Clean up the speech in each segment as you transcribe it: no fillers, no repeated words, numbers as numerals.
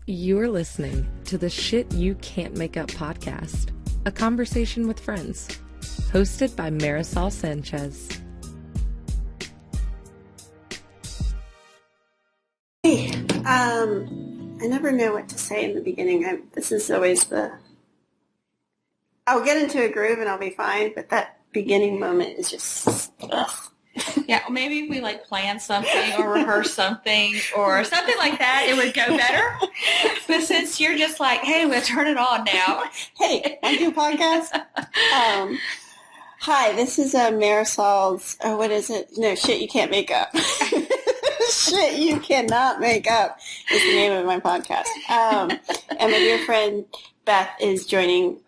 You're listening to the Shit You Can't Make Up podcast, a conversation with friends, hosted by Marisol Sanchez. Hey, I never know what to say in the beginning. This is always I'll get into a groove and I'll be fine, but that beginning moment is just, ugh. Yeah, maybe if we plan something or rehearse something or something like that, it would go better. But since you're just like, hey, we'll turn it on now. Hey, want to do a podcast? Hi, this is Marisol's, what is it? No, Shit You Can't Make Up. Shit You Cannot Make Up is the name of my podcast. And my dear friend Beth is joining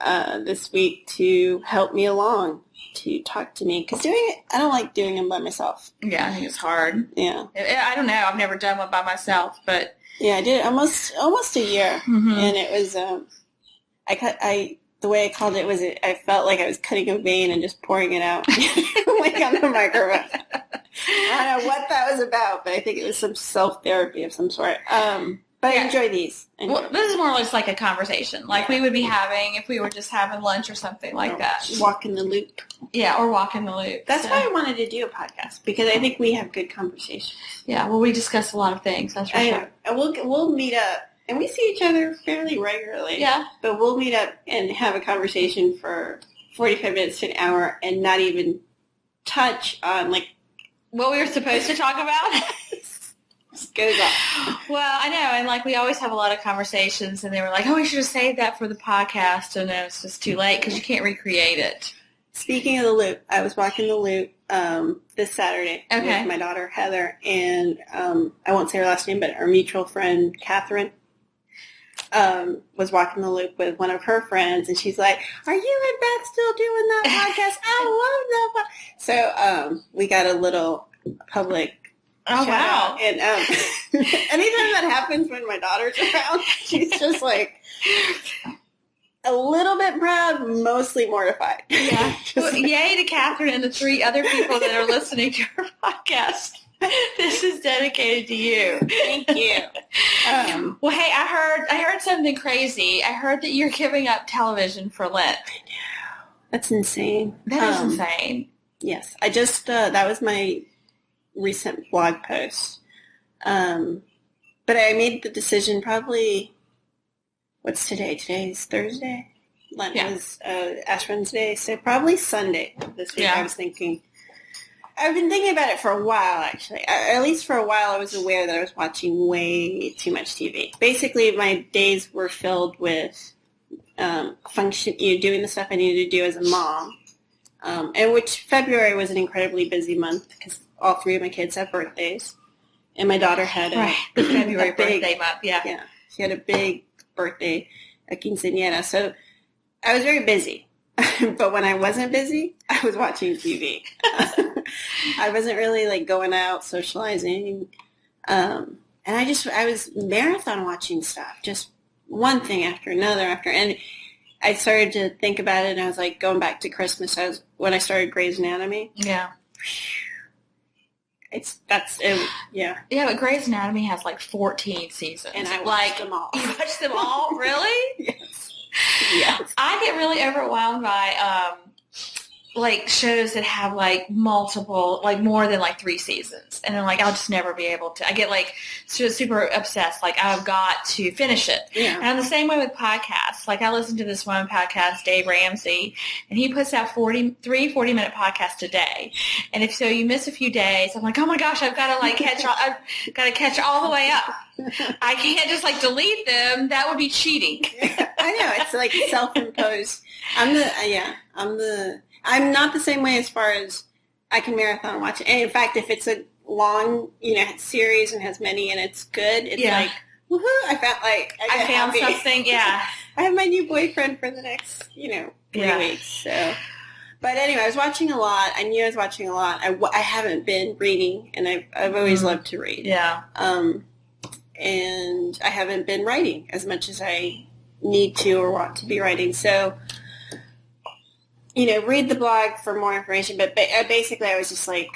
this week to help me along, to talk to me. Because I don't like doing them by myself. Yeah, I think it's hard. Yeah. I don't know. I've never done one by myself, but... Yeah, I did almost a year. Mm-hmm. And it was, the way I called it was, I felt like I was cutting a vein and just pouring it out, on the microphone. I don't know what that was about, but I think it was some self-therapy of some sort. But yeah. I enjoy these. Well, this is more or less like a conversation, we would be having if we were just having lunch or something like that. Walk in the loop. Yeah, or walk in the loop. That's why I wanted to do a podcast, because I think we have good conversations. Yeah, well, we discuss a lot of things, that's for sure. And we'll meet up, and we see each other fairly regularly. Yeah. But we'll meet up and have a conversation for 45 minutes to an hour and not even touch on, what we were supposed to talk about. Goes off. Well, I know, and we always have a lot of conversations, and they were like, "Oh, we should have saved that for the podcast," and no, it's just too late because you can't recreate it. Speaking of the loop, I was walking the loop this Saturday with my daughter Heather, and I won't say her last name, but our mutual friend Catherine was walking the loop with one of her friends, and she's like, "Are you and Beth still doing that podcast? I love that." So we got a little public. Oh, wow. And anytime that happens when my daughter's around, she's just a little bit proud, mostly mortified. Yeah. Well, yay to Catherine and the 3 other people that are listening to her podcast. This is dedicated to you. Thank you. Well, hey, I heard something crazy. I heard that you're giving up television for Lent. I know. That's insane. That is insane. Yes. I just, that was my recent blog post. But I made the decision probably, what's today? Today's Thursday? Lent was Ash Wednesday, so probably Sunday this week. Yeah. I've been thinking about it for a while, actually. At least for a while I was aware that I was watching way too much TV. Basically, my days were filled with doing the stuff I needed to do as a mom. And which February was an incredibly busy month because all 3 of my kids have birthdays. And my daughter had the February birthday month, yeah. Yeah, she had a big birthday, a Quinceanera. So I was very busy. But when I wasn't busy, I was watching TV. I wasn't really going out, socializing. And I was marathon watching stuff, just one thing after another and I started to think about it, and I was going back to Christmas when I started Grey's Anatomy. Yeah. Yeah. Yeah, but Grey's Anatomy has 14 seasons. And I watched them all. You watched them all? Really? Yes. Yes. I get really overwhelmed by shows that have multiple, more than 3 seasons, and then I'll just never be able to. I get super obsessed. I've got to finish it. Yeah. And I'm the same way with podcasts. I listen to this one podcast, Dave Ramsey, and he puts out 40-minute podcasts a day. And if so, you miss a few days. I'm like, oh my gosh, I've got to catch all. I've got to catch all the way up. I can't just delete them. That would be cheating. I know, it's self-imposed. I'm not the same way as far as I can marathon watch it. And in fact, if it's a long, series and has many and it's good, it's woohoo! I found something. Yeah, I have my new boyfriend for the next, 3 weeks. So, but anyway, I was watching a lot. I knew I was watching a lot. I haven't been reading, and I've always loved to read. Yeah. And I haven't been writing as much as I need to or want to be writing. So, read the blog for more information. But basically, I was just I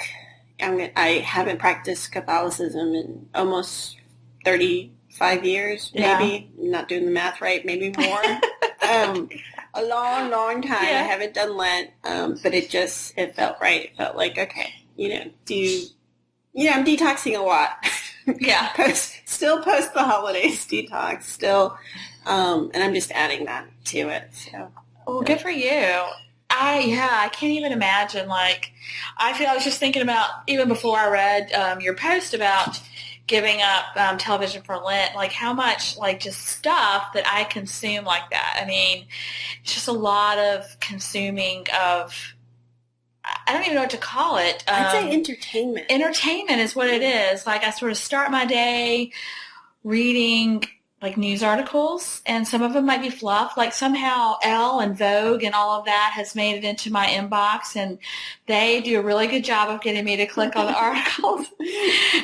haven't practiced Catholicism in almost 30 5 years, maybe. I'm not doing the math right, maybe more. A long, long time. I haven't done Lent, but it felt right. It felt like, okay, I'm detoxing a lot. Yeah. Still post the holidays detox, still, and I'm just adding that to it. So, well, good for you. I can't even imagine. Like, I was just thinking about, even before I read your post about giving up television for Lent, like how much, like, just stuff that I consume like that. I mean, it's just a lot of consuming of, I don't even know what to call it. I'd say entertainment. Entertainment is what it is. Like, I sort of start my day reading like news articles, and some of them might be fluff. Like, somehow Elle and Vogue and all of that has made it into my inbox, and they do a really good job of getting me to click on the articles.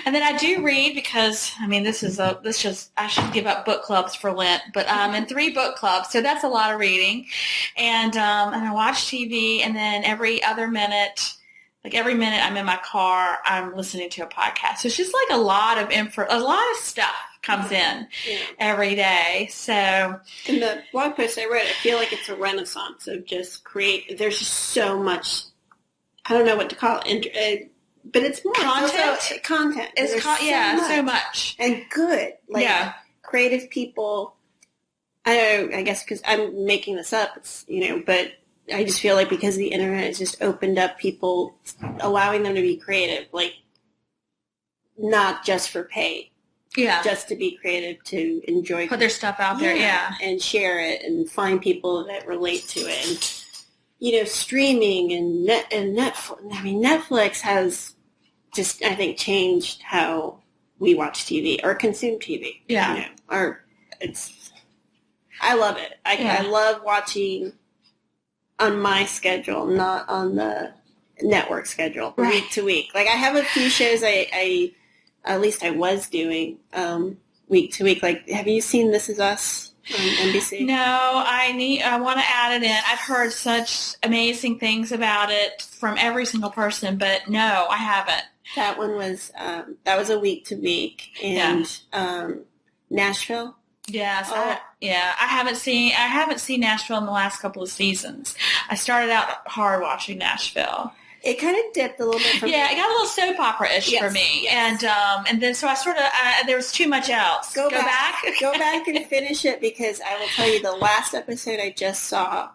And then I do read, because I mean, I should give up book clubs for Lent, but I'm in 3 book clubs, so that's a lot of reading. And I watch TV, and then every minute I'm in my car, I'm listening to a podcast. So it's just like a lot of stuff comes in every day. So in the blog post I wrote, I feel like it's a renaissance of just there's just so much, I don't know what to call it, but it's more content. It's so much. And good. Like, creative people, I guess because I'm making this up, it's, but I just feel like because the internet has just opened up people, allowing them to be creative, like, not just for pay. Yeah. Just to be creative, to enjoy. Put their stuff out there, and share it and find people that relate to it. And, streaming and Netflix. I mean, Netflix has just, I think, changed how we watch TV or consume TV. Yeah. I love it. I love watching on my schedule, not on the network schedule, week to week. Like, I have a few shows at least I was doing week to week. Like, have you seen This Is Us on NBC? No, I want to add it in. I've heard such amazing things about it from every single person, but no, I haven't. That one was a week to week, and Nashville. Yes, I haven't seen Nashville in the last couple of seasons. I started out hard watching Nashville. It kind of dipped a little bit for me. Yeah, it got a little soap opera-ish for me. Yes. And then so I sort of, there was too much else. Go back. Go back and finish it, because I will tell you, the last episode I just saw,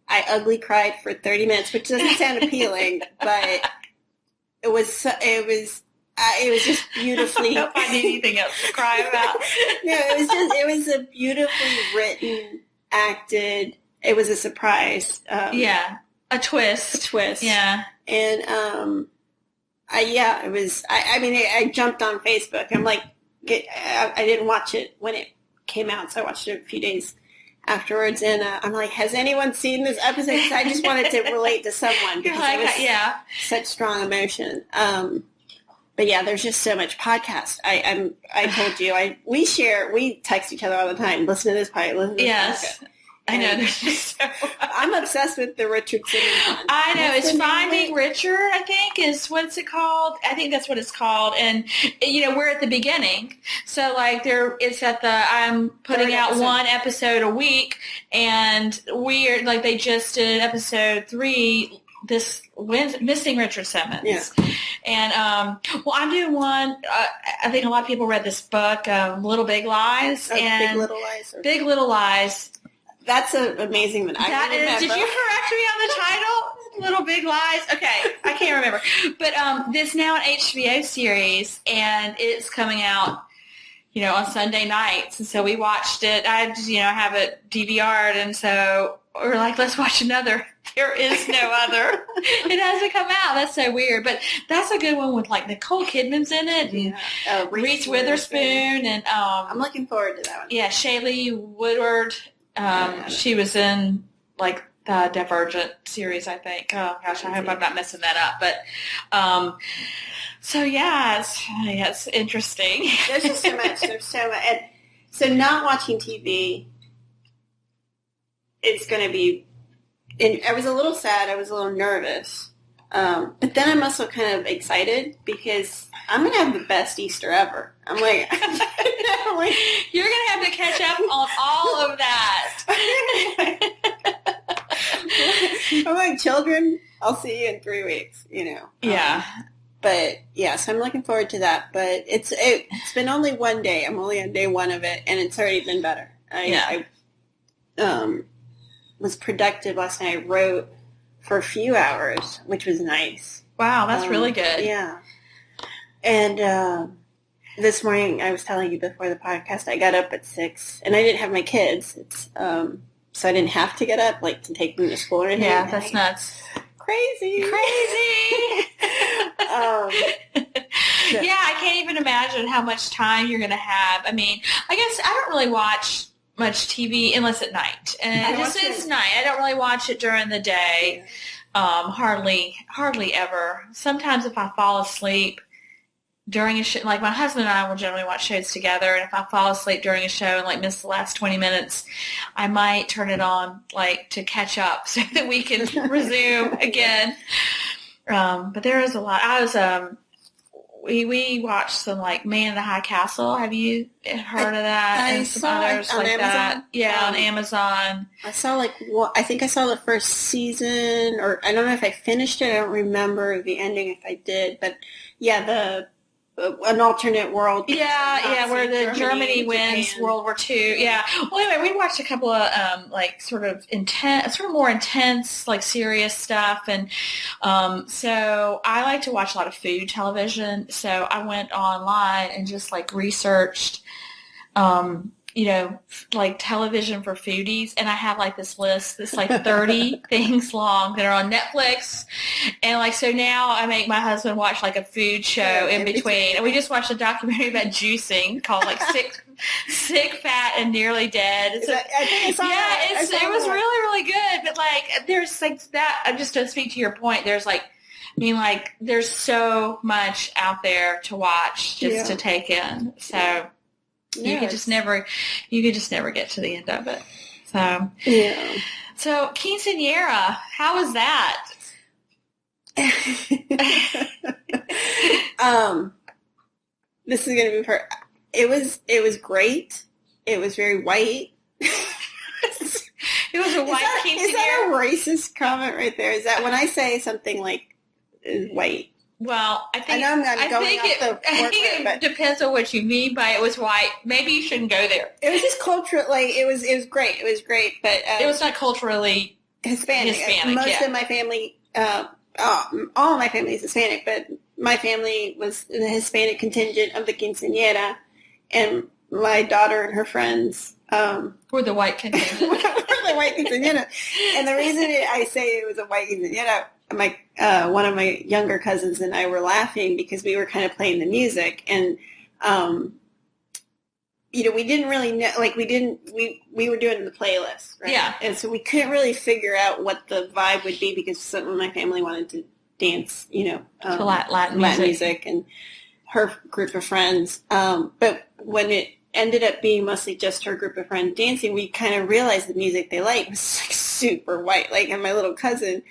I ugly cried for 30 minutes, which doesn't sound appealing, but it was just beautifully. I don't find anything else to cry about. No, it was a beautifully written, acted. It was a surprise. A twist. Yeah. And it was. I jumped on Facebook. I'm like, I didn't watch it when it came out, so I watched it a few days afterwards. And I'm like, has anyone seen this episode? Because I just wanted to relate to someone, because it was such strong emotion. But yeah, there's just so much podcast. I told you, we text each other all the time. Listen to this podcast. Listen to this podcast. I know, there's just so much. I'm obsessed with the Richard Simmons one. I know, it's Finding Richard, I think, is what's it called? I think that's what it's called. And, we're at the beginning. So, like, I'm putting out one episode a week, and they just did episode 3 this Missing Richard Simmons. Yeah. And, I'm doing one, I think a lot of people read this book, Little Big Lies. Big Little Lies. Big Little Lies. That's an amazing one. Did you correct me on the title? Little Big Lies? Okay, I can't remember. But this now an HBO series, and it's coming out, on Sunday nights. And so we watched it. I have it DVR'd, and so we're like, let's watch another. There is no other. It hasn't come out. That's so weird. But that's a good one with, like, Nicole Kidman's in it. And Reese Witherspoon. And I'm looking forward to that one. Yeah, Shailene Woodward. She was in, like, the Divergent series, I think. Oh, gosh, I hope I'm not messing that up. But, it's interesting. There's just so much. And so not watching TV is going to be, and I was a little sad. I was a little nervous. But then I'm also kind of excited, because I'm going to have the best Easter ever. I'm like, you're going to have to catch up on all of that. I'm like, children, I'll see you in 3 weeks, Yeah. But yeah, so I'm looking forward to that. But it's been only one day. I'm only on day one of it, and it's already been better. I was productive last night. I wrote for a few hours, which was nice. Wow, that's really good. Yeah. And this morning, I was telling you before the podcast, I got up at 6, and I didn't have my kids. It's so I didn't have to get up, like, to take them to school or anything. Yeah, that's nuts. Crazy. Yeah, I can't even imagine how much time you're going to have. I mean, I guess I don't really watch much TV unless at night. And just it's night. I don't really watch it during the day. Hardly ever. Sometimes if I fall asleep during a show, like my husband and I will generally watch shows together, and if I fall asleep during a show and like miss the last 20 minutes, I might turn it on like to catch up so that we can resume again. But there is a lot. We watched some like Man in the High Castle. Have you heard of that? And some others on like Amazon. That. Yeah, on Amazon. I saw I think I saw the first season, or I don't know if I finished it. I don't remember the ending if I did, but yeah, an alternate world. Yeah, where the Germany wins Japan. World War II. Yeah. Well, anyway, we watched a couple of more intense, like serious stuff, and so I like to watch a lot of food television. So I went online and just like researched, like television for foodies, and I have like this list that's like 30 things long that are on Netflix, and like so now I make my husband watch like a food show in between, and we just watched a documentary about juicing called like Sick, Fat, and Nearly Dead. I think I saw that. It was really, really good, but like there's like that, just to speak to your point, there's like, there's so much out there to watch just to take in, so you could just never get to the end of it. So yeah. So Quinceanera, how was that? This is gonna be it was great. It was very white. It was a white quinceanera. Is that a racist comment right there? Is that when I say something like is white? Well, I think it depends on what you mean by it was white. Maybe you shouldn't go there. It was just cultural. Like it was great. It was great, but it was not culturally Hispanic. Most of my family, all my family is Hispanic, but my family was the Hispanic contingent of the quinceañera, and my daughter and her friends were the white contingent. were the white quinceañera. And the reason I say it was a white quinceañera, one of my younger cousins and I were laughing because we were kind of playing the music, and we didn't really know, like we were doing the playlist, right? Yeah. And so we couldn't really figure out what the vibe would be because some of my family wanted to dance, to Latin music, and her group of friends. But when it ended up being mostly just her group of friends dancing, we kind of realized the music they liked was like super white. Like, and my little cousin,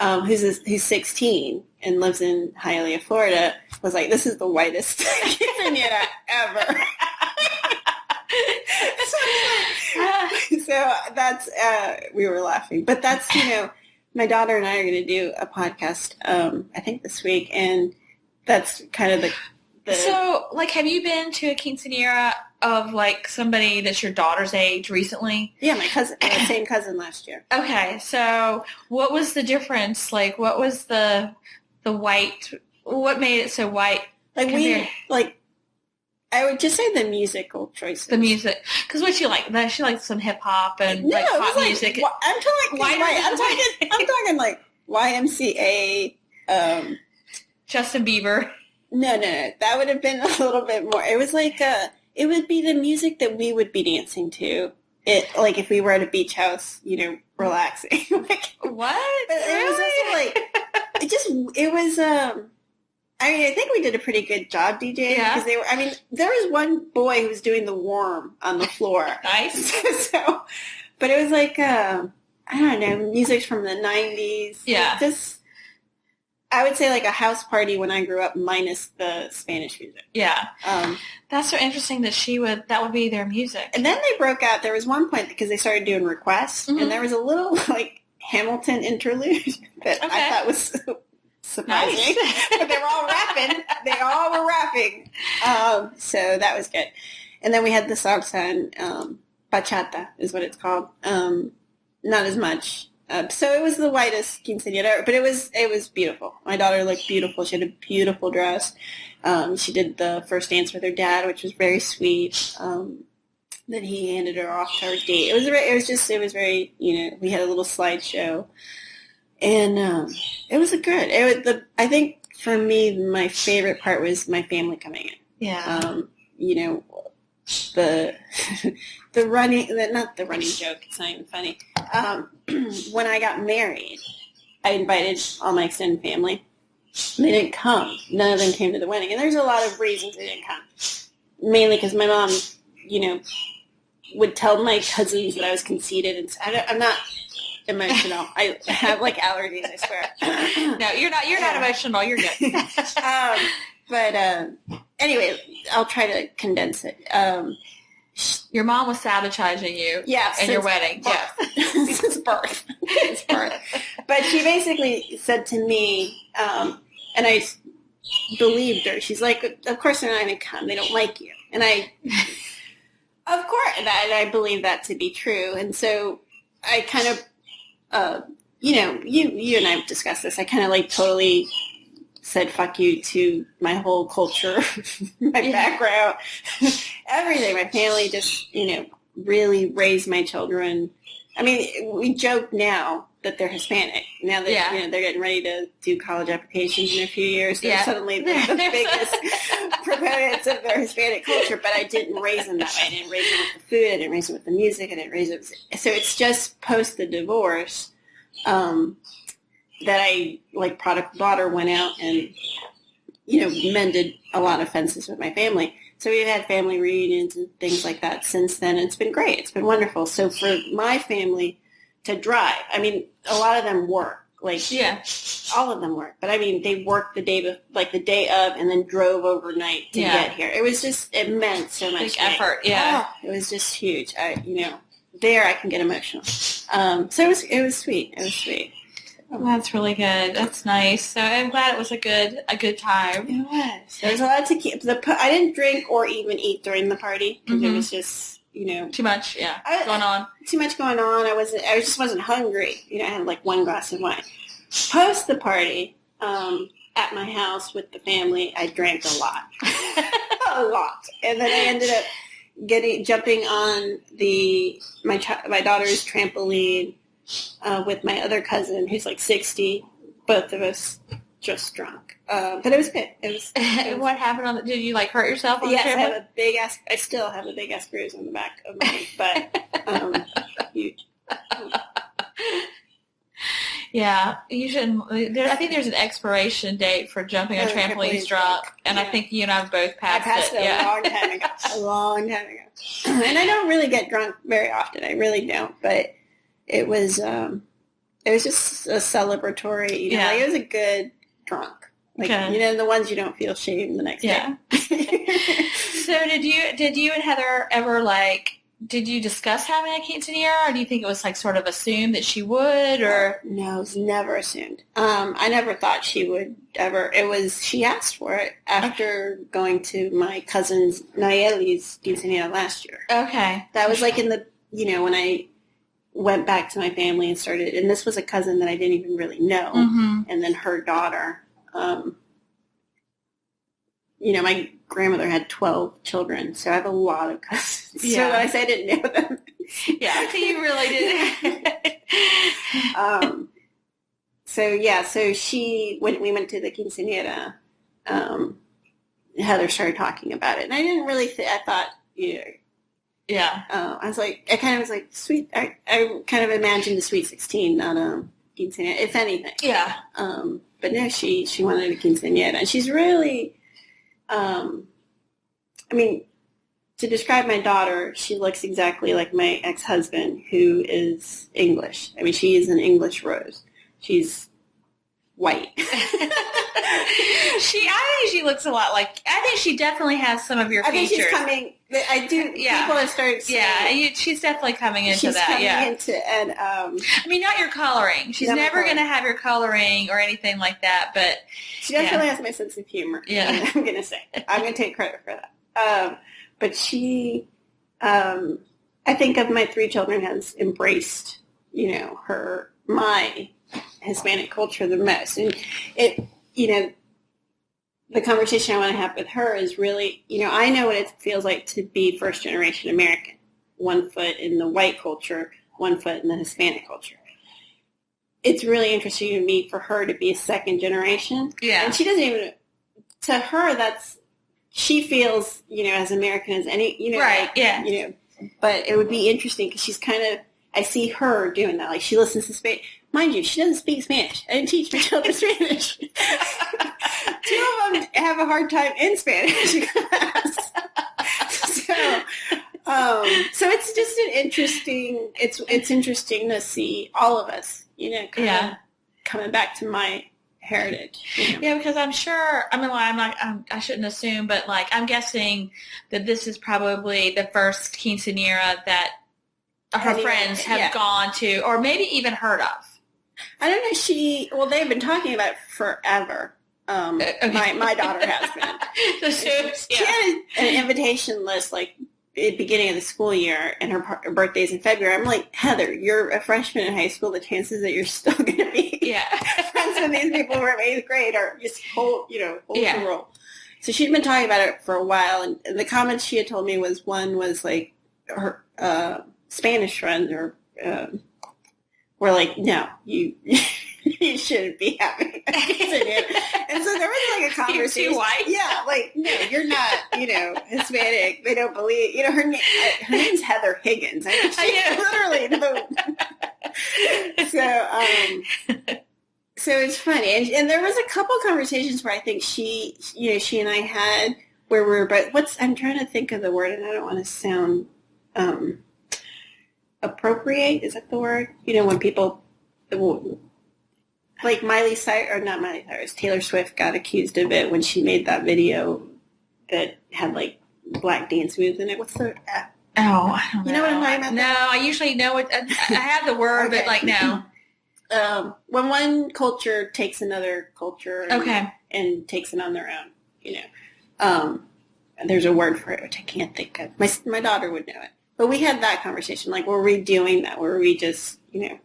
who's 16 and lives in Hialeah, Florida, was like, "This is the whitest quinceañera ever." So that's we were laughing, but that's my daughter and I are going to do a podcast I think this week, and that's kind of the So, like, have you been to a quinceanera of like somebody that's your daughter's age recently? Yeah, my cousin, my same cousin last year. Okay, so what was the difference? Like, what was the white? What made it so white? I would just say the musical choices. The music, because what she liked? She liked some hip hop and no, like pop music. I'm talking like YMCA. Justin Bieber. No, that would have been a little bit more. It was like it would be the music that we would be dancing to. Like if we were at a beach house, relaxing. Like, what? But it was also like it was. I think we did a pretty good job DJing because they were. I mean, there was one boy who was doing the worm on the floor. Nice. So, but it was like I don't know, music from the 90s. Yeah. I would say like a house party when I grew up minus the Spanish music. Yeah. That's so interesting that that would be their music. And then they broke out. There was one point because they started doing requests, and there was a little like Hamilton interlude that I thought was surprising. Nice. But they were all rapping. They all were rapping. So that was good. And then we had the salsa and bachata is what it's called. Not as much. So it was the whitest quinceanera, but it was beautiful. My daughter looked beautiful. She had a beautiful dress. She did the first dance with her dad, which was very sweet. Then he handed her off to her date. It was very, we had a little slideshow, and it was I think for me, my favorite part was my family coming in. Yeah. The running, not the running joke, it's not even funny. When I got married, I invited all my extended family. They didn't come. None of them came to the wedding. And there's a lot of reasons they didn't come. Mainly because my mom, would tell my cousins that I was conceited. And I'm not emotional. I have like allergies, I swear. No, you're not emotional. You're good. But anyway, I'll try to condense it. Your mom was sabotaging you in your wedding. Birth. Yeah. Since birth. Since birth. But she basically said to me, and I believed her, she's like, of course they're not going to come. They don't like you. And of course, and I believe that to be true. And so I kind of, you and I have discussed this. I kind of like totally said fuck you to my whole culture, my background, everything. My family just, really raised my children. I mean, we joke now that they're Hispanic. Now that they're getting ready to do college applications in a few years. They're suddenly the biggest proponents of their Hispanic culture. But I didn't raise them that way. I didn't raise them with the food. I didn't raise them with the music. I didn't raise them. So it's just post the divorce that I, like prodigal daughter, went out and, mended a lot of fences with my family. So we've had family reunions and things like that since then. And it's been great. It's been wonderful. So for my family to drive, I mean, a lot of them work. All of them work. But I mean, they worked the day of and then drove overnight to get here. It was just, it meant so much. Big effort, yeah. Oh, it was just huge. There I can get emotional. So it was sweet. It was sweet. Well, that's really good. That's nice. So I'm glad it was a good time. It was. There was a lot to keep. I didn't drink or even eat during the party because it was just, too much. Yeah, going on. Too much going on. I just wasn't hungry. I had like one glass of wine. Post the party, at my house with the family, I drank a lot, a lot, and then I ended up jumping on my daughter's trampoline. With my other cousin, who's like 60, both of us just drunk. But it was good. It was what happened did you like hurt yourself on the trampoline? I still have a big ass bruise on the back of my butt. Huge. Yeah, you shouldn't. I think there's an expiration date for jumping on trampolines drunk, and I think you and I both passed it. I passed it a long time ago. A long time ago. And I don't really get drunk very often. I really don't, but it was just a celebratory, it was a good drunk. The ones you don't feel shame the next day. So did you and Heather ever did you discuss having a quinceanera, or do you think it was like sort of assumed that she would, or? No, it was never assumed. I never thought she would ever. She asked for it after going to my cousin's Nayeli's quinceanera last year. Okay. That was like in the, when I went back to my family and started, and this was a cousin that I didn't even really know, and then her daughter. My grandmother had 12 children, so I have a lot of cousins. Yeah. So when I say I didn't know them, so you really didn't. So when we went to the quinceanera, Heather started talking about it, and I didn't really. I thought, yeah. I kind of was like, sweet. I kind of imagined a sweet 16, not a quinceanera, if anything. Yeah. But no, she wanted a quinceanera, and she's really. To describe my daughter, she looks exactly like my ex-husband, who is English. I mean, she is an English rose. She's white. I think she looks a lot like, I think she definitely has some of your features. I think she's coming, I do, yeah. People have started saying. Yeah, she's definitely coming into that, I mean, not your coloring. She's never going to have your coloring or anything like that, but. She definitely has my sense of humor. Yeah. I'm going to say. I'm going to take credit for that. But she, I think of my 3 children, has embraced, my Hispanic culture the most. And the conversation I want to have with her is really, I know what it feels like to be first generation American. 1 foot in the white culture, 1 foot in the Hispanic culture. It's really interesting to me for her to be a second generation. Yeah. And she doesn't even, to her, she feels, as American as any, right, yeah. But it would be interesting because she's kind of, I see her doing that. Like, she listens to Spanish. Mind you, she doesn't speak Spanish. I didn't teach my children Spanish. 2 of them have a hard time in Spanish class. So it's just an interesting, it's interesting to see all of us, kind of coming back to my heritage. Yeah, because I'm sure, I shouldn't assume, but I'm guessing that this is probably the first quinceanera that her friends have gone to, or maybe even heard of. I don't know. They've been talking about it forever. My daughter has been. She had an invitation list, at the beginning of the school year, and her birthday's in February. I'm like, Heather, you're a freshman in high school. The chances that you're still going to be friends with these people from 8th grade are just hold the roll. So she'd been talking about it for a while, and the comments she had told me was, one was her Spanish friends were like, no, you shouldn't be having a quinceanera. And so there was a conversation. You're too white? Yeah, no, you're not, Hispanic. They don't believe, her name's Heather Higgins. I mean, she's literally so it's funny. And there was a couple conversations where I think she and I had where we were, but I'm trying to think of the word, and I don't want to sound appropriate. Is that the word? When people, like Miley Cyrus, or not Miley Cyrus, Taylor Swift got accused of it when she made that video that had black dance moves in it. What's the? I don't know. You know what I'm talking about? No, I usually know it. I have the word, okay. But no. When one culture takes another culture and takes it on their own, there's a word for it which I can't think of. My daughter would know it. But we had that conversation. Were we doing that? Were we just, I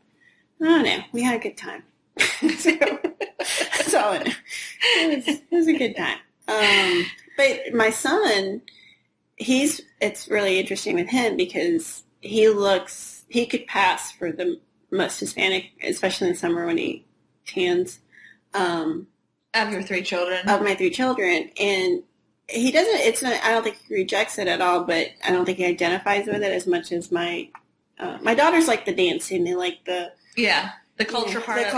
don't know. We had a good time. So, that's all I know. It was a good time. But my son, it's really interesting with him because he could pass for the most Hispanic, especially in the summer when he tans. Of your 3 children? Of my 3 children. And he doesn't, I don't think he rejects it at all, but I don't think he identifies with it as much as my daughters like the dancing. They like the culture part of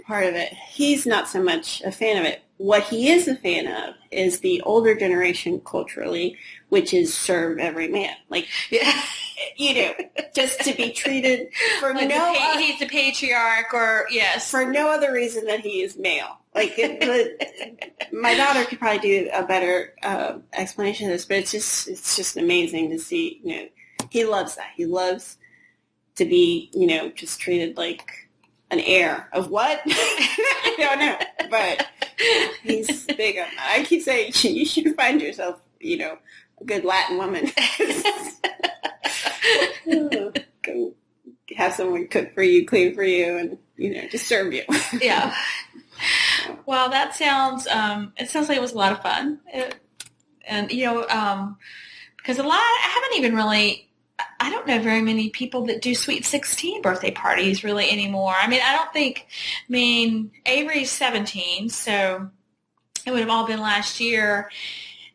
part of it. He's not so much a fan of it. What he is a fan of is the older generation culturally, which is serve every man. Just to be treated for he's the patriarch, or for no other reason that he is male. My daughter could probably do a better explanation of this, but it's just amazing to see. He loves that. He loves to be, just treated like an heir of what? I don't know, but he's big on that. I keep saying you should find yourself, a good Latin woman. Go have someone cook for you, clean for you, and just serve you. Yeah. Well, that sounds. It sounds like it was a lot of fun, because I haven't even really. I don't know very many people that do Sweet 16 birthday parties really anymore. I don't think. Avery's 17, so it would have all been last year.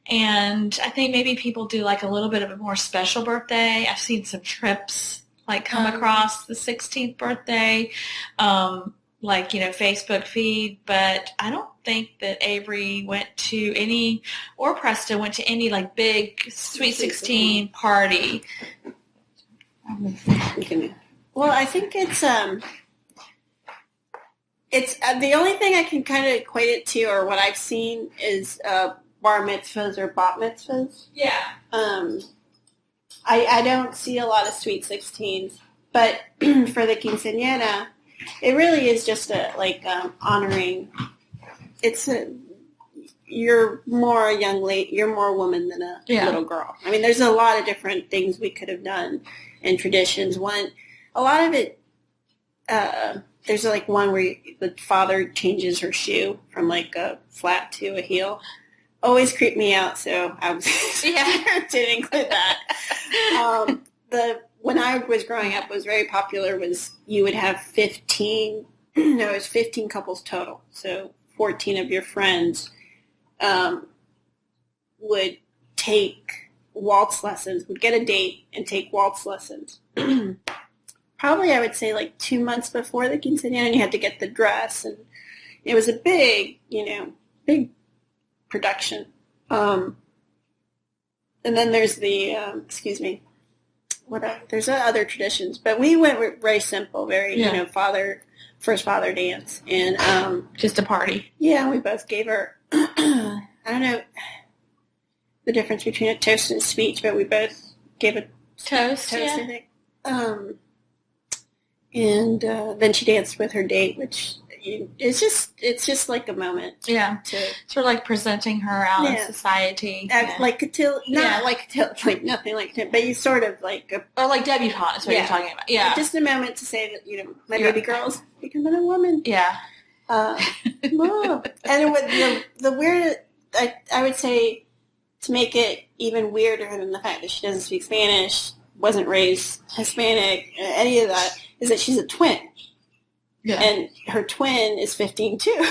And I think maybe people do a little bit of a more special birthday. I've seen some trips come across the 16th birthday, Facebook feed, but I don't think that Avery went to any, or Preston went to any big Sweet 16 party. Well, I think it's it's the only thing I can kind of equate it to, or what I've seen, is bar mitzvahs or bat mitzvahs. Yeah. I don't see a lot of sweet 16s, but for the quinceañera, it really is just honoring. You're more a young lady, you're more a woman than a little girl. I mean, there's a lot of different things we could have done in traditions. A lot of it, there's like one where the father changes her shoe from like a flat to a heel. Always creeped me out, so I didn't include that. When I was growing up, what was very popular was you would have 15 couples total. So 14 of your friends would take waltz lessons, would get a date and take waltz lessons. Probably, I would say, like 2 months before the quinceañera, and you had to get the dress, and it was a big production. And then there's the, there's other traditions, but we went very simple, very, first father dance. And, just a party. Yeah, we both gave her, I don't know the difference between a toast and a speech, but we both gave a toast, I think. And then she danced with her date, which it's just like a moment. Yeah. Sort of like presenting her out in society. Like Cotillion, like nothing like Cotillion, but you sort of like or like debutante is what you're talking about. Yeah. Just a moment to say that, my baby girl's becoming a woman. Yeah. And the weird, I would say, to make it even weirder than the fact that she doesn't speak Spanish, wasn't raised Hispanic, any of that, is that she's a twin. Yeah. And her twin is 15 too.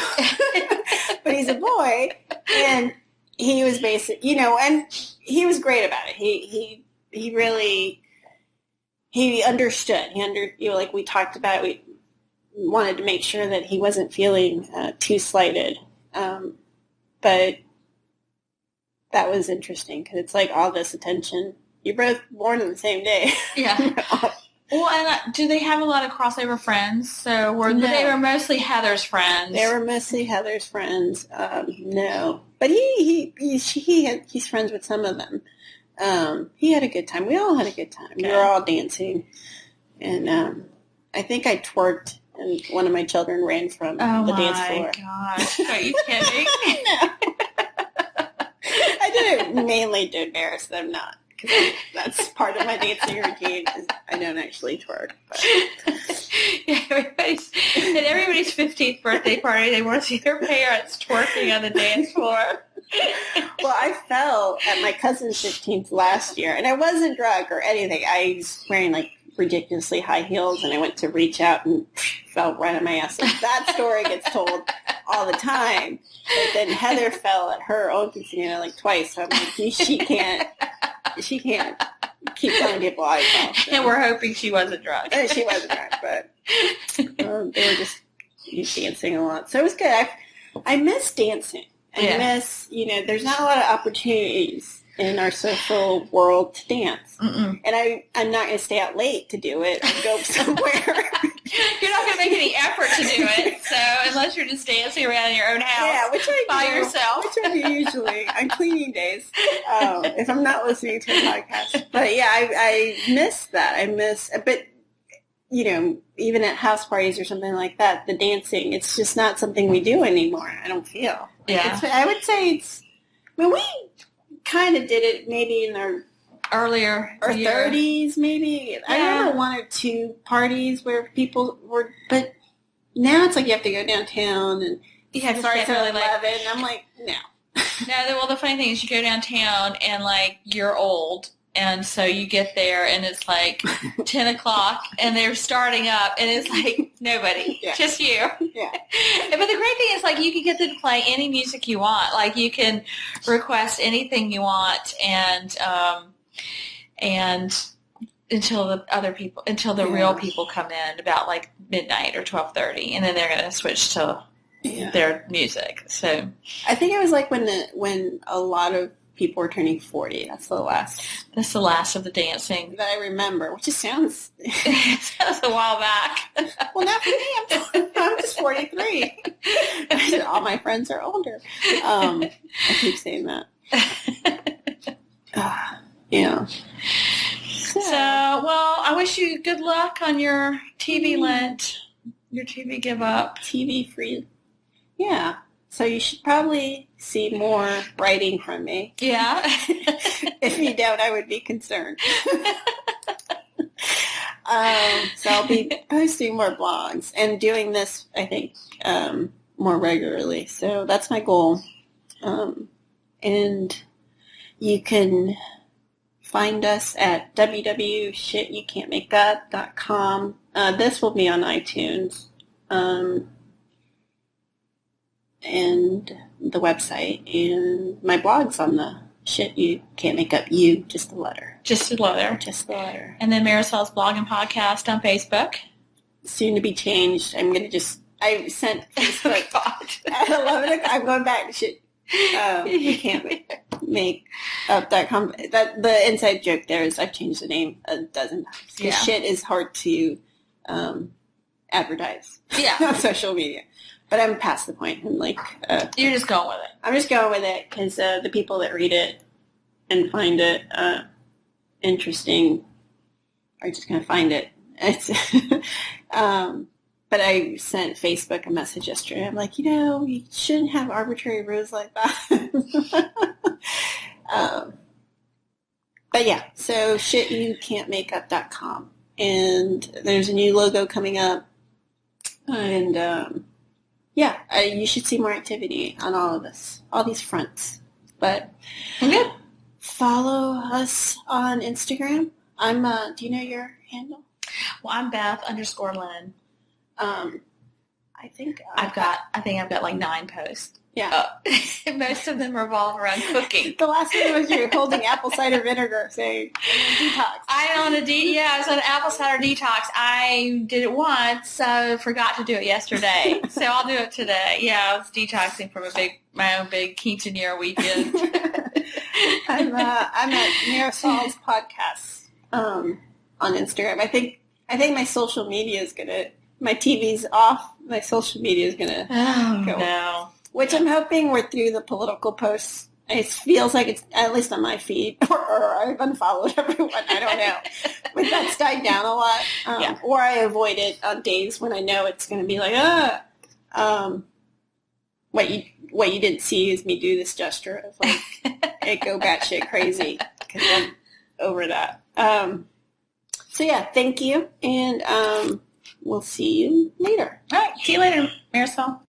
But he's a boy, and he was and he was great about it. He really, he understood. Like we talked about, we wanted to make sure that he wasn't feeling too slighted. But that was interesting because it's like all this attention. You're both born on the same day. Yeah. Well, and do they have a lot of crossover friends? So they were mostly Heather's friends. They were mostly Heather's friends. No, but he's friends with some of them. He had a good time. We all had a good time. Okay. We were all dancing, and I think I twerked, and one of my children ran from the dance floor. Oh my gosh! Are you kidding? No. I did it mainly to embarrass them, not. That's part of my dancing routine. I don't actually twerk. But. Yeah, everybody's 15th birthday party, they want to see their parents twerking on the dance floor. Well, I fell at my cousin's 15th last year, and I wasn't drunk or anything. I was wearing like ridiculously high heels, and I went to reach out and fell right on my ass. Like, that story gets told all the time. But then Heather fell at her own quinceañera like twice. So I'm like, she can't keep telling people I fell. So. And we're hoping she wasn't drunk. She wasn't drunk, but they were just dancing a lot. So it was good. I miss dancing. I miss, there's not a lot of opportunities in our social world to dance. Mm-mm. And I'm not going to stay out late to do it or go somewhere. You're not going to make any effort to do it, so unless you're just dancing around in your own house by yourself. Which I do usually on cleaning days, if I'm not listening to a podcast. But yeah, I miss that. But even at house parties or something like that, the dancing, it's just not something we do anymore, I don't feel. I would say we kind of did it maybe in our earlier or 30s maybe. Yeah. I remember one or two parties where people were, but now it's like you have to go downtown and you have to start at 11, and I'm like, no. Well, the funny thing is you go downtown and like you're old, and so you get there and it's like 10 o'clock and they're starting up and it's like nobody, just you. Yeah. But the great thing is like you can get them to play any music you want. Like you can request anything you want and until the real people come in about like midnight or 12:30, and then they're going to switch to their music. So I think it was like when a lot of people were turning 40. That's the last of the dancing. that I remember, which just sounds That was a while back. well, not for me. I'm just 43. All my friends are older. I keep saying that. Yeah. So, well, I wish you good luck on your TV Lent, your TV give up. TV free. Yeah. So you should probably see more writing from me. Yeah. If you don't, I would be concerned. So I'll be posting more blogs and doing this, I think, more regularly. So that's my goal. And you can find us at www.shityoucan'tmakeup.com. This will be on iTunes. And the website, and my blog's on the Shit You Can't Make Up You, just the letter. Just the letter. Just the letter. And then Marisol's blog and podcast on Facebook. Soon to be changed. I sent Facebook at 11 o'clock. I'm going back to Shit You Can't Make Up.com. The inside joke there is I've changed the name a dozen times. Because shit is hard to advertise on social media. But I'm past the point. I'm like... You're just going with it. I'm just going with it because the people that read it and find it interesting are just going to find it. It's, but I sent Facebook a message yesterday. I'm like, you shouldn't have arbitrary rules like that. But yeah, so shityoucan'tmakeup.com. And there's a new logo coming up. And... you should see more activity on all of this, all these fronts. But follow us on Instagram. I'm. Do you know your handle? Well, I'm Beth_Lynn. I think I've got like 9 posts. Yeah. Most of them revolve around cooking. The last one was you holding apple cider vinegar saying detox. I was on an apple cider detox. I did it once, so forgot to do it yesterday. So I'll do it today. Yeah, I was detoxing from my own big quinceanera weekend. I'm at Marisol's podcast on Instagram. I think my social media is my TV's off. My social media is gonna go. No. Which I'm hoping we're through the political posts. It feels like it's, at least on my feed, or I've unfollowed everyone. I don't know. But that's died down a lot. Or I avoid it on days when I know it's going to be like, what you didn't see is me do this gesture of like, go batshit crazy, because I'm over that. So yeah, thank you, and we'll see you later. All right, see you later, Marisol.